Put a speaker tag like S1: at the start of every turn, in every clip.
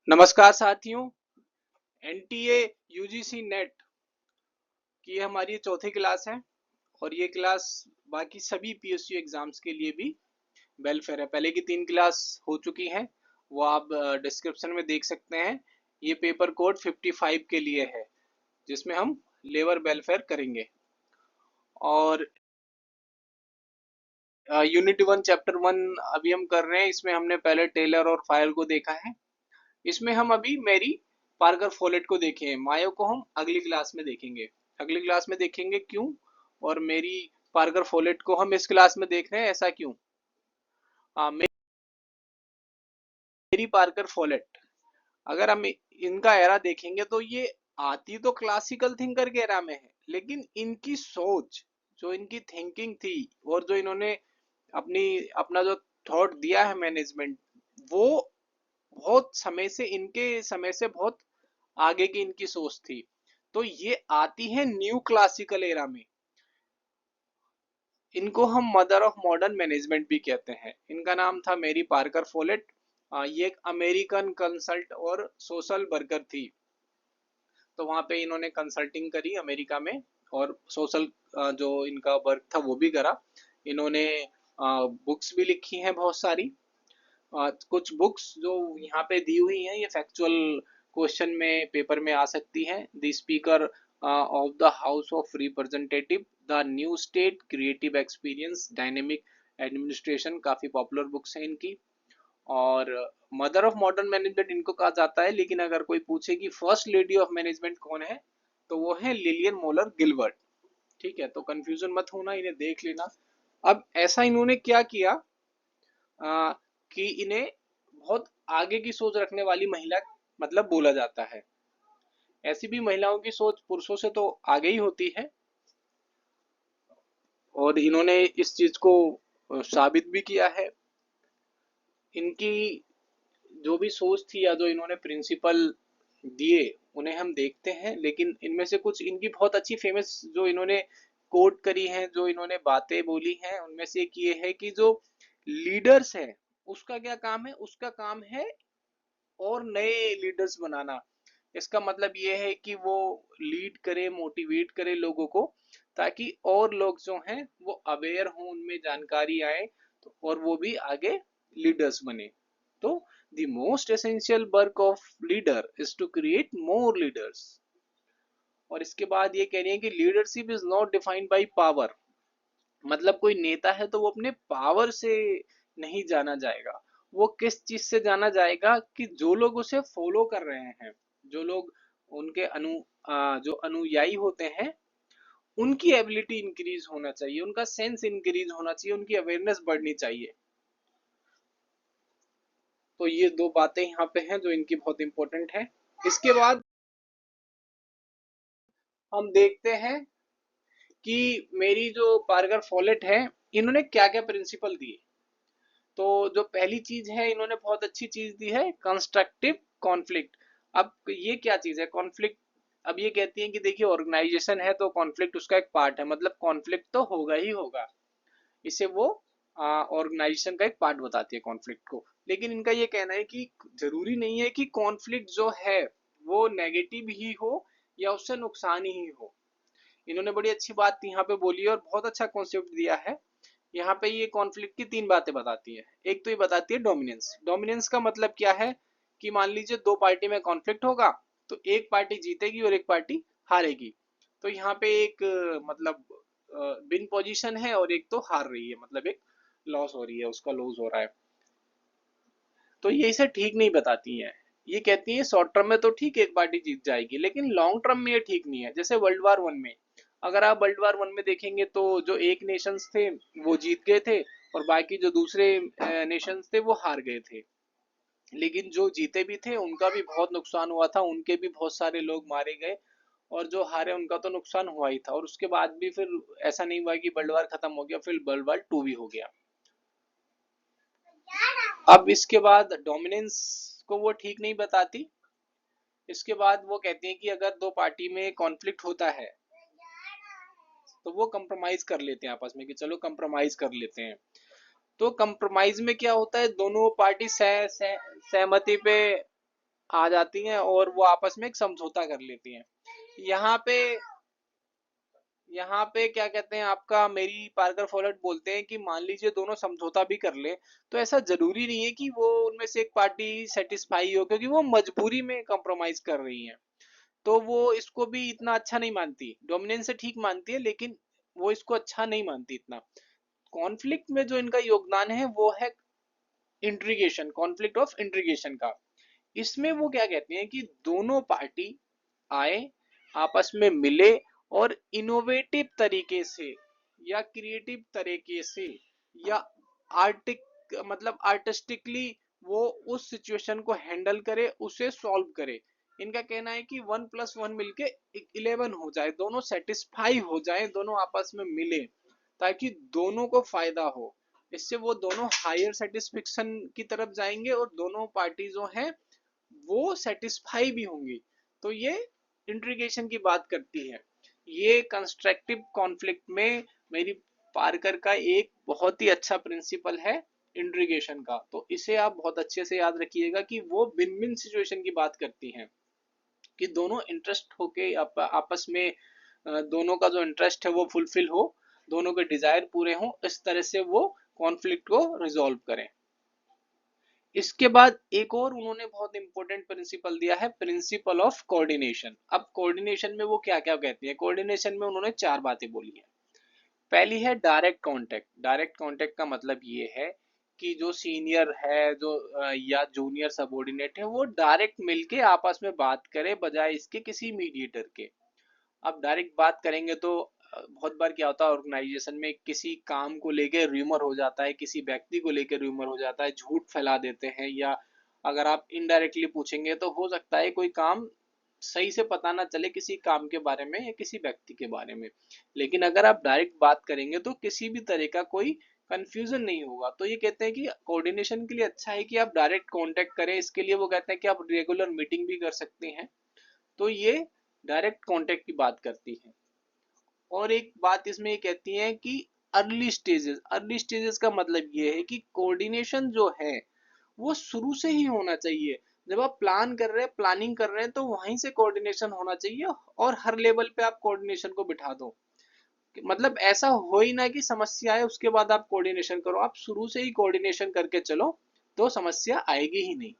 S1: नमस्कार साथियों। NTA UGC net की हमारी चौथी क्लास है और ये क्लास बाकी सभी पीएसयू एग्जाम्स के लिए भी वेलफेयर है। पहले की 3 क्लास हो चुकी हैं, वो आप डिस्क्रिप्शन में देख सकते हैं। ये पेपर कोड 55 के लिए है जिसमें हम लेबर वेलफेयर करेंगे। और यूनिट 1 चैप्टर 1 अभी हम कर रहे हैं। इसमें हमने पहले टेलर और फायर को देखा है। इसमें हम अभी मैरी पार्कर फोलेट को देखे हैं। मायो को हम अगली क्लास में देखेंगे। अगली क्लास में देखेंगे क्यों, और मैरी पार्कर फोलेट को हम इस क्लास में देख रहे हैं, ऐसा क्यों। मैरी पार्कर फोलेट, अगर हम इनका एरा देखेंगे तो ये आती तो क्लासिकल थिंकर के एरा में है, लेकिन इनकी सोच, जो इनकी थिंकिंग थी और जो इन्होंने अपनी अपना जो थॉट दिया है मैनेजमेंट, वो बहुत समय से, इनके समय से बहुत आगे की इनकी सोच थी। तो ये आती है न्यू क्लासिकल एरा में। इनको हम मदर ऑफ मॉडर्न मैनेजमेंट भी कहते हैं। इनका नाम था मैरी पार्कर फोलेट। ये एक अमेरिकन कंसल्ट और सोशल वर्कर थी। तो वहां पे इन्होंने कंसल्टिंग करी अमेरिका में, और सोशल जो इनका वर्क था वो भी करा। इन्होंने बुक्स भी लिखी हैं बहुत सारी। कुछ बुक्स जो यहाँ पे दी हुई हैं, ये फैक्चुअल क्वेश्चन में पेपर में आ सकती हैं। The speaker of the house of representative, the new state, creative experience, dynamic administration, काफी पॉपुलर बुक्स हैं इनकी। और मदर ऑफ मॉडर्न मैनेजमेंट इनको कहा जाता है, लेकिन अगर कोई पूछे कि फर्स्ट लेडी ऑफ मैनेजमेंट कौन है, तो वो है लिलियन मोलर गिलबर्ट। ठीक है, तो कंफ्यूजन मत होना, इन्हें देख लेना। अब ऐसा इन्होंने क्या किया कि इन्हें बहुत आगे की सोच रखने वाली महिला मतलब बोला जाता है। ऐसी भी महिलाओं की सोच पुरुषों से तो आगे ही होती है, और इन्होंने इस चीज को साबित भी किया है। इनकी जो भी सोच थी या जो इन्होंने प्रिंसिपल दिए, उन्हें हम देखते हैं। लेकिन इनमें से कुछ इनकी बहुत अच्छी फेमस जो इन्होंने कोट करी हैं, जो इन्होंने बातें बोली हैं, उनमें से एक ये है कि जो लीडर्स है उसका क्या काम है, उसका काम है और नए लीडर्स बनाना। इसका मतलब ये है कि वो लीड करे, मोटिवेट करे लोगों को, ताकि और लोग जो हैं वो अवेयर हों, उनमें जानकारी आए, तो और वो भी आगे लीडर्स बने। तो the most essential work of leader is to create more leaders. और इसके बाद ये कह रही है कि leadership is not defined by power. मतलब कोई नेता है तो वो अपने पावर से नहीं जाना जाएगा, वो किस चीज से जाना जाएगा कि जो लोग उसे फॉलो कर रहे हैं, जो लोग उनके जो अनुयायी होते हैं, उनकी एबिलिटी इंक्रीज होना चाहिए, उनका सेंस इंक्रीज होना चाहिए, उनकी अवेयरनेस बढ़नी चाहिए। तो ये दो बातें यहाँ पे हैं जो इनकी बहुत इंपॉर्टेंट है। इसके बाद हम देखते हैं कि मेरी जो पार्कर फॉलेट है, इन्होंने क्या क्या प्रिंसिपल दिए। तो जो पहली चीज है, इन्होंने बहुत अच्छी चीज दी है, कंस्ट्रक्टिव कॉन्फ्लिक्ट। अब ये क्या चीज है कॉन्फ्लिक्ट। अब ये कहती है कि देखिए, ऑर्गेनाइजेशन है तो कॉन्फ्लिक्ट उसका एक पार्ट है, मतलब कॉन्फ्लिक्ट तो होगा ही होगा। इसे वो ऑर्गेनाइजेशन का एक पार्ट बताती है कॉन्फ्लिक्ट को। लेकिन इनका ये कहना है कि जरूरी नहीं है कि कॉन्फ्लिक्ट जो है वो नेगेटिव ही हो या उससे नुकसान ही हो। इन्होंने बड़ी अच्छी बात यहाँ पे बोली है और बहुत अच्छा कॉन्सेप्ट दिया है। यहाँ पे ये कॉन्फ्लिक्ट की 3 बातें बताती है। एक तो ये बताती है डोमिनेंस। डोमिनेंस का मतलब क्या है कि मान लीजिए दो पार्टी में कॉन्फ्लिक्ट होगा, तो एक पार्टी जीतेगी और एक पार्टी हारेगी। तो यहाँ पे एक मतलब विन पोजीशन है और एक तो हार रही है, मतलब एक लॉस हो रही है, उसका लॉस हो रहा है। तो ये इसे ठीक नहीं बताती है। ये कहती है शॉर्ट टर्म में तो ठीक है, एक पार्टी जीत जाएगी, लेकिन लॉन्ग टर्म में ये ठीक नहीं है। जैसे वर्ल्ड वार 1 में, अगर आप वर्ल्ड वार 1 में देखेंगे तो जो एक नेशंस थे वो जीत गए थे, और बाकी जो दूसरे नेशंस थे वो हार गए थे। लेकिन जो जीते भी थे उनका भी बहुत नुकसान हुआ था, उनके भी बहुत सारे लोग मारे गए, और जो हारे उनका तो नुकसान हुआ ही था। और उसके बाद भी फिर ऐसा नहीं हुआ कि वर्ल्ड वार खत्म हो गया, फिर वर्ल्ड वार 2 भी हो गया। अब इसके बाद डोमिनेंस को वो ठीक नहीं बताती। इसके बाद वो कहती है कि अगर दो पार्टी में कॉन्फ्लिक्ट होता है तो वो कंप्रोमाइज कर लेते हैं आपस में, कि चलो कंप्रोमाइज कर लेते हैं। तो कंप्रोमाइज में क्या होता है, दोनों पार्टी सहमति पे आ जाती हैं और वो आपस में एक समझौता कर लेती हैं। यहाँ पे यहाँ पे क्या कहते हैं आपका, मेरी पार्कर फोर्ड बोलते हैं कि मान लीजिए दोनों समझौता भी कर ले, तो ऐसा जरूरी नहीं है कि वो उनमें से एक पार्टी सेटिस्फाई हो, क्योंकि वो मजबूरी में कॉम्प्रोमाइज कर रही है। तो वो इसको भी इतना अच्छा नहीं मानती, डोमिनेंस से ठीक मानती है लेकिन वो इसको अच्छा नहीं मानती इतना। कॉन्फ्लिक्ट में जो इनका योगदान है वो है इंट्रीगेशन, कॉन्फ्लिक्ट ऑफ इंट्रीगेशन का। इसमें वो क्या कहते हैं कि दोनों पार्टी आए, आपस में मिले और इनोवेटिव तरीके से या क्रिएटिव तरीके से या आर्टिक मतलब आर्टिस्टिकली वो उस सिचुएशन को हैंडल करे, उसे सॉल्व करे। इनका कहना है कि 1+1 मिलके 11 हो जाए, दोनों सेटिस्फाई हो जाए, दोनों आपस में मिले, ताकि दोनों को फायदा हो। इससे वो दोनों हायर सेटिस्फेक्शन की तरफ जाएंगे और दोनों पार्टी जो हैं वो सेटिस्फाई भी होंगी। तो ये इंट्रीगेशन की बात करती है। ये कंस्ट्रक्टिव कॉन्फ्लिक्ट में मेरी पार्कर का एक बहुत ही अच्छा प्रिंसिपल है इंट्रीगेशन का। तो इसे आप बहुत अच्छे से याद रखिएगा कि वो विन विन सिचुएशन की बात करती हैं, कि दोनों इंटरेस्ट होके आपस में दोनों का जो इंटरेस्ट है वो फुलफिल हो, दोनों के डिजायर पूरे हों, इस तरह से वो कॉन्फ्लिक्ट को रिजॉल्व करें। इसके बाद एक और उन्होंने बहुत इंपॉर्टेंट प्रिंसिपल दिया है, प्रिंसिपल ऑफ कोऑर्डिनेशन। अब कोऑर्डिनेशन में वो क्या क्या कहती है, कोऑर्डिनेशन में उन्होंने 4 बातें बोली है। पहली है डायरेक्ट कांटेक्ट। डायरेक्ट कांटेक्ट का मतलब ये है कि जो सीनियर है जो या जूनियर सबऑर्डिनेट है वो डायरेक्ट मिलके आपस में बात करे, बजाय इसके किसी मीडिएटर के। आप डायरेक्ट बात करेंगे तो बहुत बार क्या होता है ऑर्गेनाइजेशन में, किसी काम को लेके रूमर हो जाता है, किसी व्यक्ति को लेके रूमर हो जाता है, झूठ फैला देते हैं, या अगर आप इनडायरेक्टली पूछेंगे तो हो सकता है कोई काम सही से पता ना चले किसी काम के बारे में या किसी व्यक्ति के बारे में। लेकिन अगर आप डायरेक्ट बात करेंगे तो किसी भी तरह का कोई कंफ्यूजन नहीं होगा। तो ये कहते हैं कि कोऑर्डिनेशन के लिए अच्छा है कि आप डायरेक्ट कांटेक्ट करें। इसके लिए वो कहते हैं कि आप रेगुलर मीटिंग भी कर सकते हैं। तो ये डायरेक्ट कांटेक्ट की बात करती है। और एक बात इसमें ये कहती है कि अर्ली स्टेजेस। अर्ली स्टेजेस का मतलब ये है कि कोऑर्डिनेशन जो है वो शुरू से ही होना चाहिए। जब आप प्लान कर रहे हैं, प्लानिंग कर रहे हैं, तो वहीं से कोऑर्डिनेशन होना चाहिए और हर लेवल पे आप कोऑर्डिनेशन को बिठा दो। मतलब ऐसा हो ही ना कि समस्या आए उसके बाद आप कोऑर्डिनेशन करो, आप शुरू से ही कोऑर्डिनेशन करके चलो तो समस्या आएगी ही नहीं।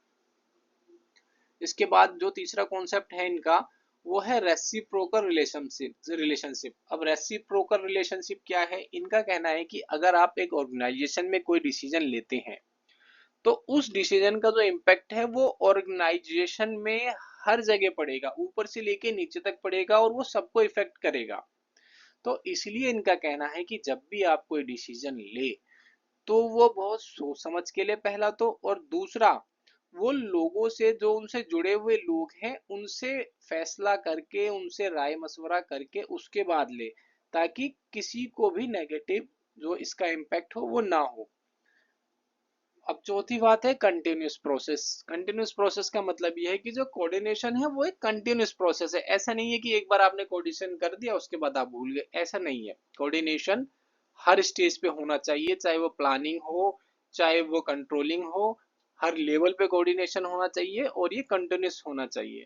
S1: इसके बाद जो तीसरा कॉन्सेप्ट है इनका वो है रेसिप्रोकल रिलेशनशिप। अब रेसिप्रोकल रिलेशनशिप क्या है, इनका कहना है कि अगर आप एक ऑर्गेनाइजेशन में कोई डिसीजन लेते हैं तो उस डिसीजन का जो इम्पैक्ट है वो ऑर्गेनाइजेशन में हर जगह पड़ेगा, ऊपर से लेके नीचे तक पड़ेगा और वो सबको इफेक्ट करेगा। तो इसलिए इनका कहना है कि जब भी आप कोई डिसीजन ले तो वो बहुत सोच समझ के ले पहला तो, और दूसरा वो लोगों से, जो उनसे जुड़े हुए लोग हैं उनसे फैसला करके, उनसे राय मशवरा करके उसके बाद ले, ताकि किसी को भी नेगेटिव जो इसका इम्पैक्ट हो वो ना हो। अब चौथी बात है कंटिन्यूस प्रोसेस। कंटिन्यूस प्रोसेस का मतलब यह है कि जो कोऑर्डिनेशन है वो एक कंटिन्यूस प्रोसेस है। ऐसा नहीं है कि एक बार आपने कोऑर्डिनेशन कर दिया उसके बाद आप भूल गए, ऐसा नहीं है। कोऑर्डिनेशन हर स्टेज पे होना चाहिए, चाहे वो प्लानिंग हो, चाहे वो कंट्रोलिंग हो, हर लेवल पे कोऑर्डिनेशन होना चाहिए और ये कंटिन्यूस होना चाहिए।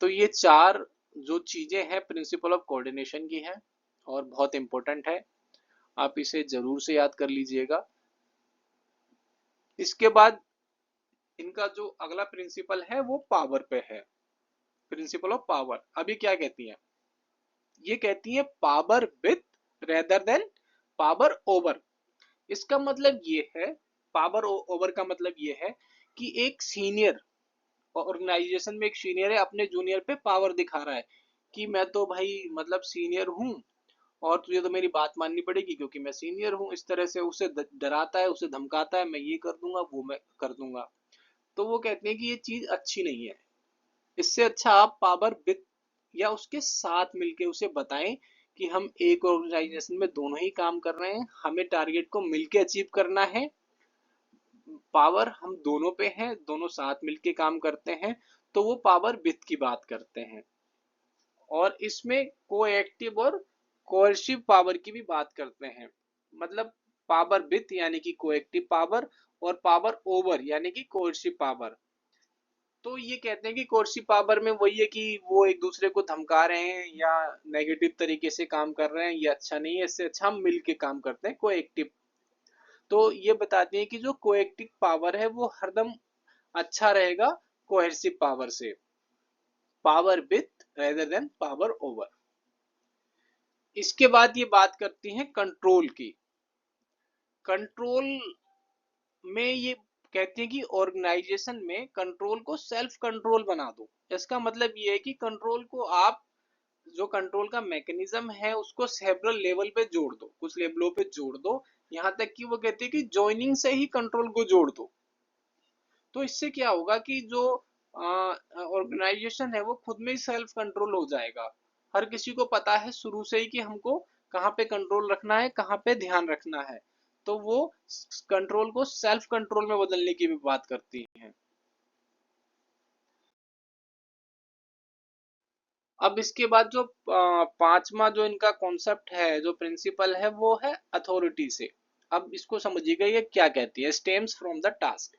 S1: तो ये 4 जो चीजें हैं प्रिंसिपल ऑफ कोऑर्डिनेशन की हैं और बहुत इंपॉर्टेंट है, आप इसे जरूर से याद कर लीजिएगा। इसके बाद इनका जो अगला प्रिंसिपल है वो पावर पे है, प्रिंसिपल ऑफ पावर। अभी क्या कहती है, ये कहती है power with rather than power over. इसका मतलब ये है, पावर ओवर का मतलब ये है कि एक सीनियर ऑर्गेनाइजेशन में, एक सीनियर है अपने जूनियर पे पावर दिखा रहा है कि मैं तो भाई मतलब सीनियर हूँ और तुझे तो मेरी बात माननी पड़ेगी क्योंकि मैं सीनियर हूँ। इस तरह से उसे डराता है, उसे धमकाता है, मैं ये कर दूंगा वो मैं कर दूंगा। तो वो कहते हैं कि ये चीज अच्छी नहीं है। इससे अच्छा आप पावर विद या उसके साथ मिलके उसे बताएं कि हम एक ऑर्गेनाइजेशन में दोनों ही काम कर रहे हैं, हमें टारगेट को मिलके अचीव करना है, पावर हम दोनों पे है, दोनों साथ मिलके काम करते हैं। तो वो पावर विद की बात करते हैं। और इसमें कोएक्टिव और कोएर्सिव पावर की भी बात करते हैं। मतलब पावर विद यानी कि कोएक्टिव पावर और पावर ओवर यानी कि कोएर्सिव पावर। तो ये कहते हैं कि कोर्सिव पावर में वही है कि वो एक दूसरे को धमका रहे हैं या नेगेटिव तरीके से काम कर रहे हैं, ये अच्छा नहीं है, इससे अच्छा हम मिल के काम करते हैं, कोएक्टिव। तो ये बताते हैं कि जो कोएक्टिव पावर है वो हरदम अच्छा रहेगा कोहेसिव पावर से, power with rather than power over. इसके बाद ये बात करती हैं कंट्रोल की। कंट्रोल में ये कहती है कि ऑर्गेनाइजेशन में कंट्रोल को सेल्फ कंट्रोल बना दो। इसका मतलब ये है कि कंट्रोल को आप, जो कंट्रोल का मैकेनिज्म है उसको सेवरल लेवल पे जोड़ दो, कुछ लेवलों पे जोड़ दो, यहाँ तक कि वो कहती है कि जॉइनिंग से ही कंट्रोल को जोड़ दो। तो इससे क्या होगा कि जो ऑर्गेनाइजेशन है वो खुद में ही सेल्फ कंट्रोल हो जाएगा। हर किसी को पता है शुरू से ही कि हमको कहाँ पे कंट्रोल रखना है, कहाँ पे ध्यान रखना है। तो वो कंट्रोल को सेल्फ कंट्रोल में बदलने की भी बात करती है। अब इसके बाद जो पांचवा जो इनका कॉन्सेप्ट है, जो प्रिंसिपल है, वो है अथॉरिटी से। अब इसको समझिएगा ये क्या कहती है, स्टेम्स फ्रॉम द टास्क।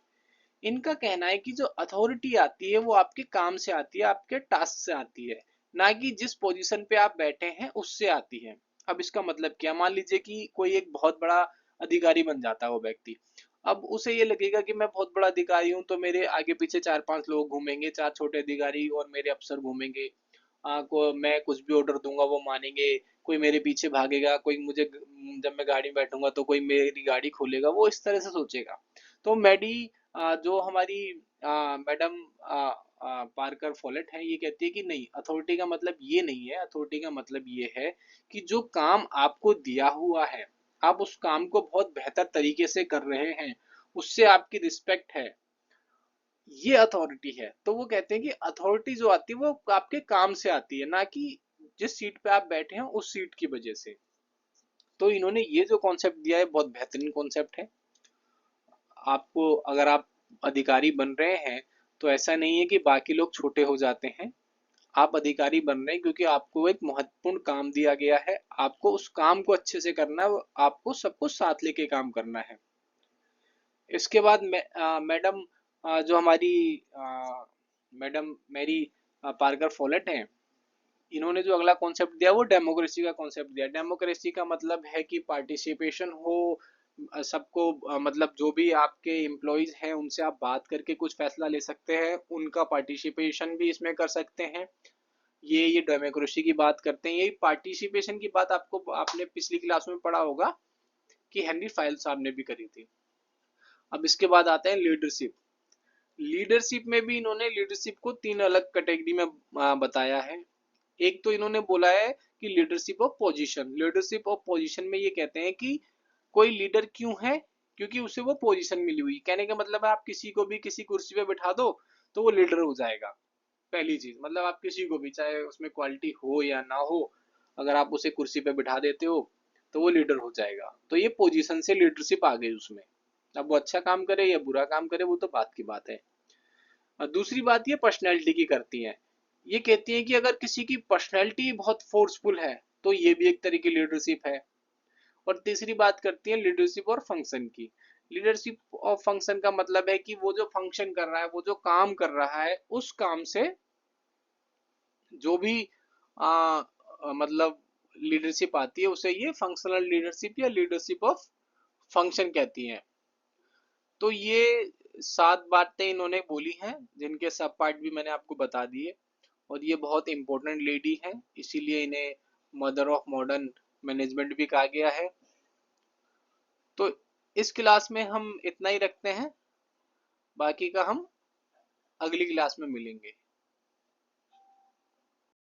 S1: इनका कहना है कि जो अथॉरिटी आती है वो आपके काम से आती है, आपके टास्क से आती है, ना कि जिस पोजीशन पे आप बैठे हैं उससे आती है। अब इसका मतलब क्या, मान लीजिए कि कोई एक बहुत बड़ा अधिकारी बन जाता है वो व्यक्ति। अब उसे ये लगेगा कि मैं बहुत बड़ा अधिकारी हूँ, तो मेरे आगे पीछे 4-5 लोग घूमेंगे, 4 छोटे अधिकारी और मेरे अफसर घूमेंगे। को मैं कुछ भी ऑर्डर दूंगा वो मानेंगे, कोई मेरे पीछे भागेगा, कोई मुझे जब मैं गाड़ी में बैठूंगा तो कोई मेरी गाड़ी खोलेगा, वो इस तरह से सोचेगा। तो जो हमारी मैडम पार्कर फॉलेट है, ये कहती है कि नहीं, अथॉरिटी का मतलब ये नहीं है। अथॉरिटी का मतलब ये है कि जो काम आपको दिया हुआ है, आप उस काम को बहुत बेहतर तरीके से कर रहे हैं, उससे आपकी रिस्पेक्ट है, ये अथॉरिटी है। तो वो कहते हैं कि अथॉरिटी जो आती है वो आपके काम से आती है, ना कि जिस सीट पे आप बैठे हैं उस सीट की वजह से। तो इन्होंने ये जो कॉन्सेप्ट दिया है बहुत बेहतरीन कॉन्सेप्ट है। आपको, अगर आप अधिकारी बन रहे हैं तो ऐसा नहीं है कि बाकी लोग छोटे हो जाते हैं। आप अधिकारी बन रहे हैं क्योंकि आपको एक महत्वपूर्ण काम दिया गया है, आपको उस काम को अच्छे से करना है, आपको सबको साथ लेके काम करना है। इसके बाद मैडम जो हमारी मैडम मैरी पार्कर फॉलेट हैं, इन्होंने जो अगला कॉन्सेप्ट दिया वो डेमोक्रेसी का कॉन्सेप्ट दिया। डेमोक्रेसी का मतलब है कि पार्टिसिपेशन हो, सबको मतलब जो भी आपके एम्प्लॉयज हैं उनसे आप बात करके कुछ फैसला ले सकते हैं, उनका पार्टिसिपेशन भी इसमें कर सकते हैं। ये डेमोक्रेसी की बात करते हैं। यही पार्टिसिपेशन की बात आपको, आपने पिछली क्लास में पढ़ा होगा कि हेनरी फाइल साहब ने भी करी थी। अब इसके बाद आते हैं लीडरशिप। लीडरशिप में भी इन्होंने लीडरशिप को 3 अलग कैटेगरी में बताया है। एक तो इन्होंने बोला है कि leadership of position. Leadership of position में ये कहते हैं कि कोई लीडर क्यों है, क्योंकि उसे वो पोजीशन मिली हुई। कहने का मतलब है आप किसी को भी किसी कुर्सी पे बिठा दो तो वो लीडर हो जाएगा। पहली चीज मतलब आप किसी को भी, चाहे उसमें क्वालिटी हो या ना हो, अगर आप उसे कुर्सी पे बिठा देते हो तो वो लीडर हो जाएगा। तो ये पोजीशन से लीडरशिप आ गई उसमें। अब वो अच्छा काम करे या बुरा काम करे वो तो बात की बात है। और दूसरी बात ये पर्सनैलिटी की करती है। ये कहती है कि अगर किसी की पर्सनैलिटी बहुत फोर्सफुल है तो ये भी एक तरह की लीडरशिप है। और तीसरी बात करती है लीडरशिप और फंक्शन की। लीडरशिप और फंक्शन का मतलब है कि वो जो फंक्शन कर रहा है, वो जो काम कर रहा है, उस काम से जो भी मतलब लीडरशिप आती है उसे ये फंक्शनल लीडरशिप या लीडरशिप ऑफ फंक्शन कहती हैं। तो ये 7 बातें इन्होंने बोली हैं, जिनके सब पार्ट भी मैंने आपको बता दिए। और ये बहुत इंपॉर्टेंट लेडी हैं, इसीलिए इन्हें मदर ऑफ मॉडर्न मैनेजमेंट भी कहा गया है। तो इस क्लास में हम इतना ही रखते हैं, बाकी का हम अगली क्लास में मिलेंगे।